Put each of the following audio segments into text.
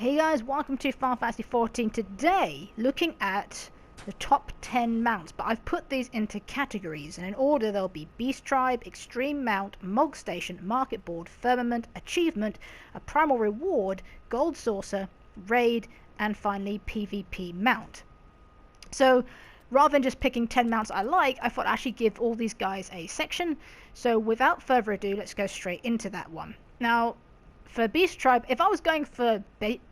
Hey guys, welcome to Final Fantasy XIV. Today, looking at the top 10 mounts, but I've put these into categories, and in order they'll be Beast Tribe, Extreme Mount, Mog Station, Market Board, Firmament, Achievement, a Primal Reward, Gold Saucer, Raid, and finally PvP Mount. So, rather than just picking 10 mounts I like, I thought I'd actually give all these guys a section. So without further ado, let's go straight into that one. Now, for Beast Tribe, if I was going for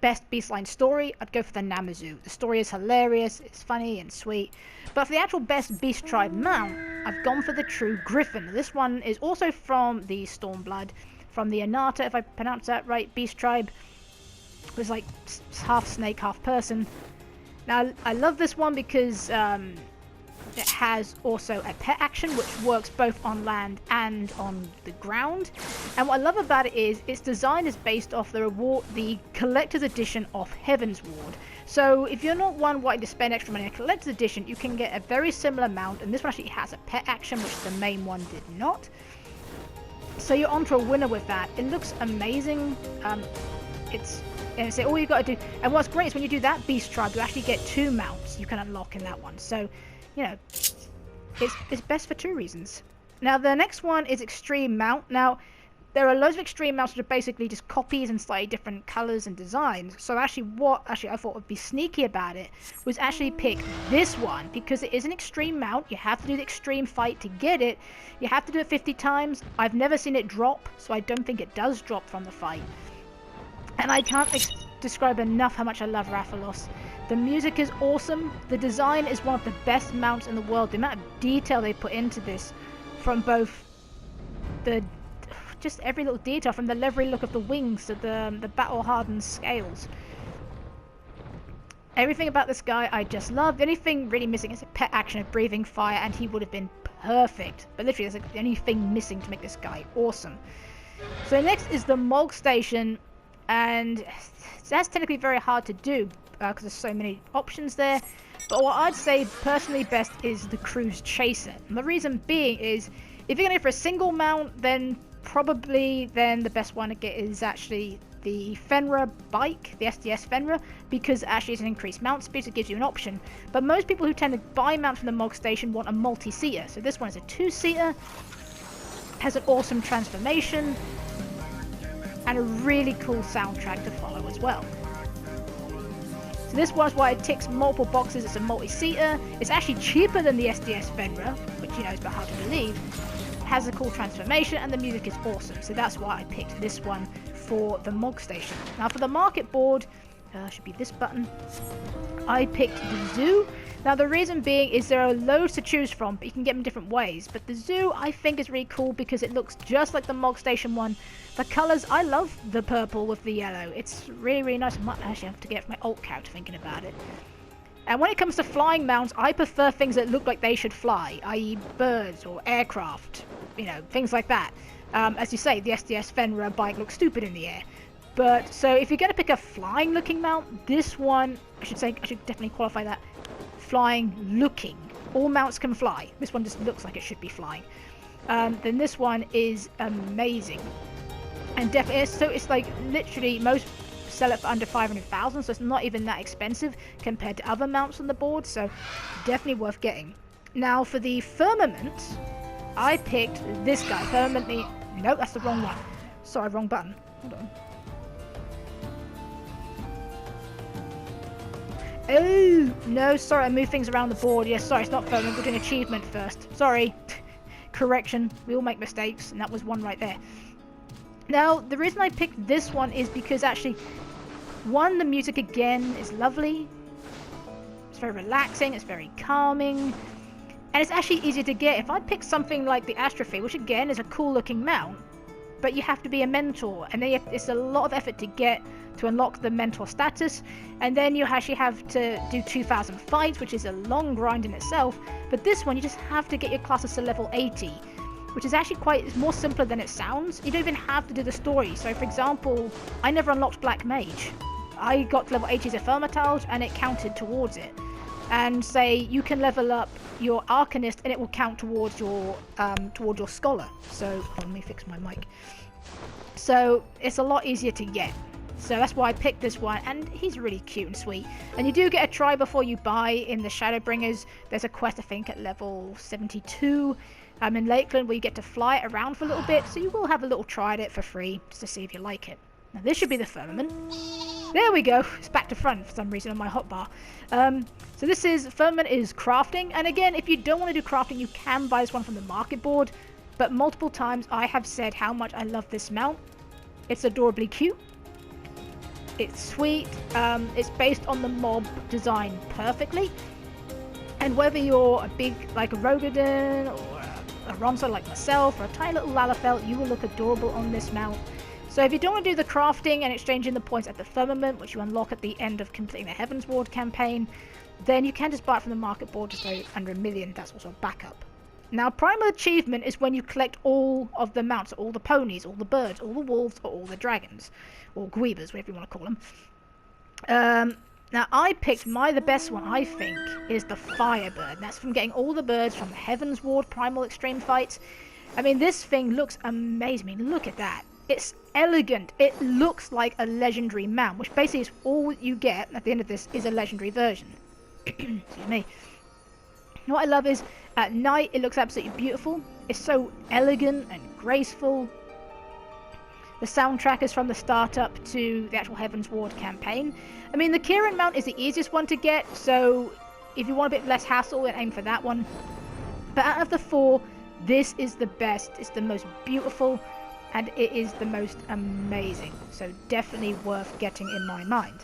best Beastline story, I'd go for the Namazu. The story is hilarious, it's funny and sweet. But for the actual best Beast Tribe mount, I've gone for the true Griffin. This one is also from the Stormblood, from the Anata, if I pronounce that right, Beast Tribe. It was like half snake, half person. Now, I love this one because it has also a pet action which works both on land and on the ground. And what I love about it is its design is based off the collector's edition of Heaven's Ward. So if you're not one wanting to spend extra money on a collector's edition, you can get a very similar mount, and this one actually has a pet action which the main one did not. So you're onto a winner with that. It looks amazing. So all you got to do, and what's great is when you do that Beast Tribe, you actually get 2 mounts you can unlock in that one. So, you know, it's best for 2 reasons. Now, the next one is Extreme Mount. Now, there are loads of Extreme Mounts which are basically just copies and slightly different colours and designs. So actually, what I thought would be sneaky about it was actually pick this one, because it is an Extreme Mount. You have to do the Extreme fight to get it. You have to do it 50 times. I've never seen it drop, so I don't think it does drop from the fight. And I can't describe enough how much I love Rathalos. The music is awesome. The design is one of the best mounts in the world. The amount of detail they put into this, from both just every little detail, from the leathery look of the wings to the battle-hardened scales. Everything about this guy I just love. The only thing really missing is a pet action of breathing fire, and he would have been perfect. But literally, there's the only thing missing to make this guy awesome. So next is the Mog Station. And that's technically very hard to do because there's so many options there. But what I'd say personally best is the Cruise Chaser. And the reason being is, if you're going to go for a single mount, then the best one to get is actually the Fenrir bike, the SDS Fenrir, because actually it's an increased mount speed, so it gives you an option. But most people who tend to buy mounts from the Mog Station want a multi-seater. So this one is a 2-seater, has an awesome transformation, and a really cool soundtrack to follow as well. So this one's why it ticks multiple boxes. It's a multi-seater. It's actually cheaper than the SDS Fenrir, which, you know, is a bit hard to believe. It has a cool transformation, and the music is awesome. So that's why I picked this one for the Mog Station. Now for the Market Board, should be this button. I picked the Zoo. Now the reason being is there are loads to choose from, but you can get them different ways. But the Zoo I think is really cool because it looks just like the Mog Station one. The colours, I love the purple with the yellow. It's really, really nice. I might actually have to get my alt character thinking about it. And when it comes to flying mounts, I prefer things that look like they should fly, i.e. birds or aircraft, you know, things like that. As you say, the SDS Fenrir bike looks stupid in the air. But, so if you're going to pick a flying looking mount, this one, I should definitely qualify that. Flying looking. All mounts can fly. This one just looks like it should be flying. Then this one is amazing. And definitely, so it's like literally most sell it for under 500,000, so it's not even that expensive compared to other mounts on the board, so definitely worth getting. Now for the Firmament, I picked this guy. Firmament, no, that's the wrong one. Sorry, wrong button. Hold on. Oh, no, sorry, I moved things around the board. Yes, sorry, it's not Furman, we're doing achievement first. Sorry. Correction, we all make mistakes, and that was one right there. Now, the reason I picked this one is because actually, one, the music again is lovely. It's very relaxing, it's very calming, and it's actually easier to get. If I pick something like the Astrophy, which again is a cool looking mount, but you have to be a mentor, and then it's a lot of effort to get to unlock the mentor status, and then you actually have to do 2,000 fights, which is a long grind in itself. But this one, you just have to get your classes to level 80, which is actually it's more simpler than it sounds. You don't even have to do the story. So for example, I never unlocked Black Mage. I got to level 80 as a Thaumaturge, and it counted towards it. And say you can level up your Arcanist, and it will count towards your Scholar. So let me fix my mic. So it's a lot easier to get. So that's why I picked this one, and he's really cute and sweet. And you do get a try before you buy in the Shadowbringers. There's a quest, I think, at level 72 in Lakeland where you get to fly it around for a little bit. So you will have a little try at it for free, just to see if you like it. Now this should be the Firmament. There we go. It's back to front for some reason on my hotbar. So this is, Firmament is crafting. And again, if you don't want to do crafting, you can buy this one from the market board. But multiple times I have said how much I love this mount. It's adorably cute. It's sweet. It's based on the mob design perfectly. And whether you're a big, like a Rogadin, or a Ronso like myself, or a tiny little Lalafell, you will look adorable on this mount. So if you don't want to do the crafting and exchanging the points at the Firmament, which you unlock at the end of completing the Heaven's Ward campaign, then you can just buy it from the market board just under 1 million. That's also a backup. Now, primal achievement is when you collect all of the mounts, all the ponies, all the birds, all the wolves, or all the dragons, or Guibas, whatever you want to call them. Now, I picked the best one, I think, is the Fireburn. That's from getting all the birds from the Heaven's Ward Primal Extreme fights. I mean, this thing looks amazing. I mean, look at that. It's elegant. It looks like a legendary mount, which basically is all you get at the end of this is a legendary version. Excuse me. And what I love is, at night, it looks absolutely beautiful. It's so elegant and graceful. The soundtrack is from the startup to the actual Heaven's Ward campaign. I mean, the Kieran mount is the easiest one to get, so if you want a bit less hassle, then aim for that one. But out of the four, this is the best. It's the most beautiful, and it is the most amazing. So definitely worth getting in my mind.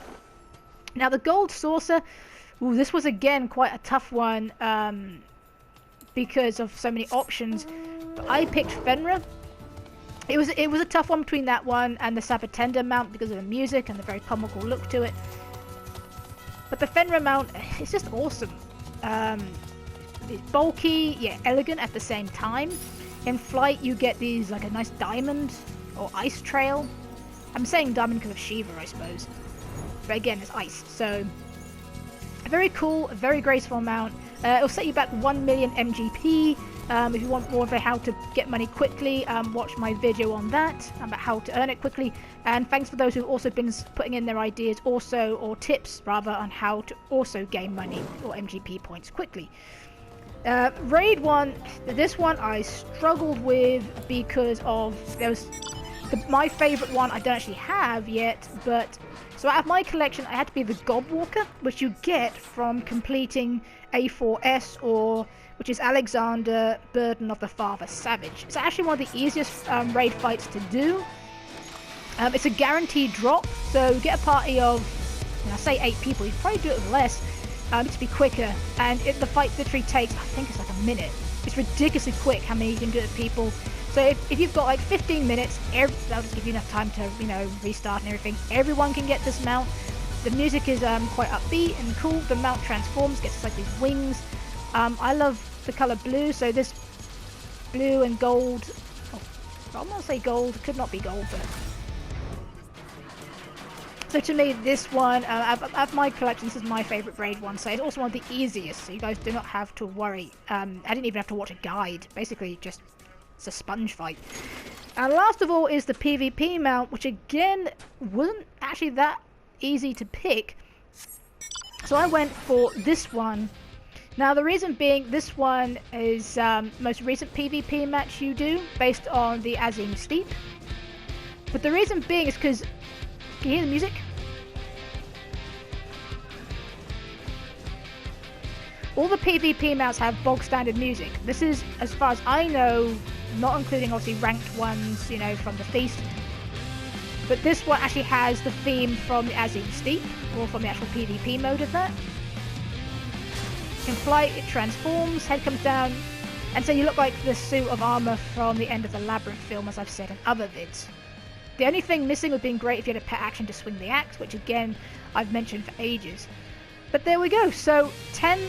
Now, the Gold Saucer, ooh, this was again quite a tough one because of so many options. But I picked Fenrir. It was a tough one between that one and the Sabbatender mount because of the music and the very comical look to it. But the Fenrir mount, it's just awesome. It's bulky, yet elegant at the same time. In flight, you get these, like a nice diamond or ice trail. I'm saying diamond because of Shiva, I suppose. But again, it's ice, so very cool, very graceful mount. It'll set you back 1 million MGP. If you want more of how to get money quickly, watch my video on that, about how to earn it quickly. And thanks for those who've also been putting in their ideas also, or tips rather, on how to also gain money or MGP points quickly. Raid 1, this one I struggled with because of, there was my favourite one I don't actually have yet, but so out of my collection I had to be the Godwalker, which you get from completing A4S, or which is Alexander, Burden of the Father Savage. It's actually one of the easiest raid fights to do. It's a guaranteed drop, so get a party of, I say 8 people, you probably do it with less, to be quicker, and the fight literally takes, I think it's like a minute. It's ridiculously quick how many you can do it with people. So if you've got like 15 minutes, that'll just give you enough time to, restart and everything. Everyone can get this mount. The music is quite upbeat and cool. The mount transforms, gets like these wings. I love the colour blue, so this blue and gold, I want to say gold, it could not be gold, but so to me this one, of my collection, this is my favourite raid one, so it's also one of the easiest, so you guys do not have to worry. I didn't even have to watch a guide, basically just, it's a sponge fight. And last of all is the PvP mount, which again wasn't actually that easy to pick, so I went for this one. Now the reason being, this one is most recent PvP match you do, based on the Azim Steep. But the reason being is because, can you hear the music? All the PvP mounts have bog standard music. This is, as far as I know, not including obviously ranked ones, from the Feast. But this one actually has the theme from the Azim Steep, or from the actual PvP mode of that. In flight, it transforms, head comes down, and so you look like the suit of armour from the end of the Labyrinth film, as I've said in other vids. The only thing missing would have been great if you had a pet action to swing the axe, which again, I've mentioned for ages. But there we go, so 10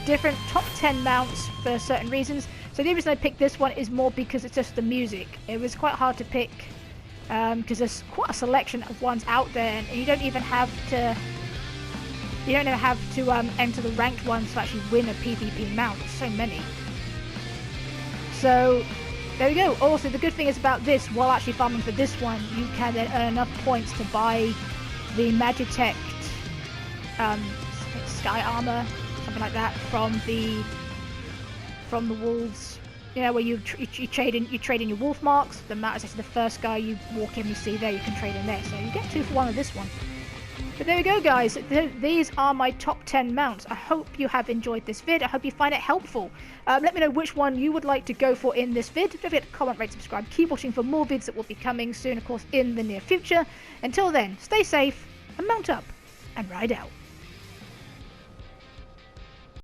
different top 10 mounts for certain reasons. So the reason I picked this one is more because it's just the music. It was quite hard to pick, because there's quite a selection of ones out there, and you don't even have to enter the ranked ones to actually win a PvP mount. There's so many. So there we go. Also, the good thing is about this, while actually farming for this one, you can then earn enough points to buy the Magitech sky armor, something like that, from the wolves. You know, where you trade in your wolf marks. As I said, the first guy you walk in, you see there, you can trade in there. So you get 2 for 1 of this one. But there we go, guys. These are my top 10 mounts. I hope you have enjoyed this vid. I hope you find it helpful. Let me know which one you would like to go for in this vid. Don't forget to comment, rate, subscribe. Keep watching for more vids that will be coming soon, of course, in the near future. Until then, stay safe and mount up and ride out.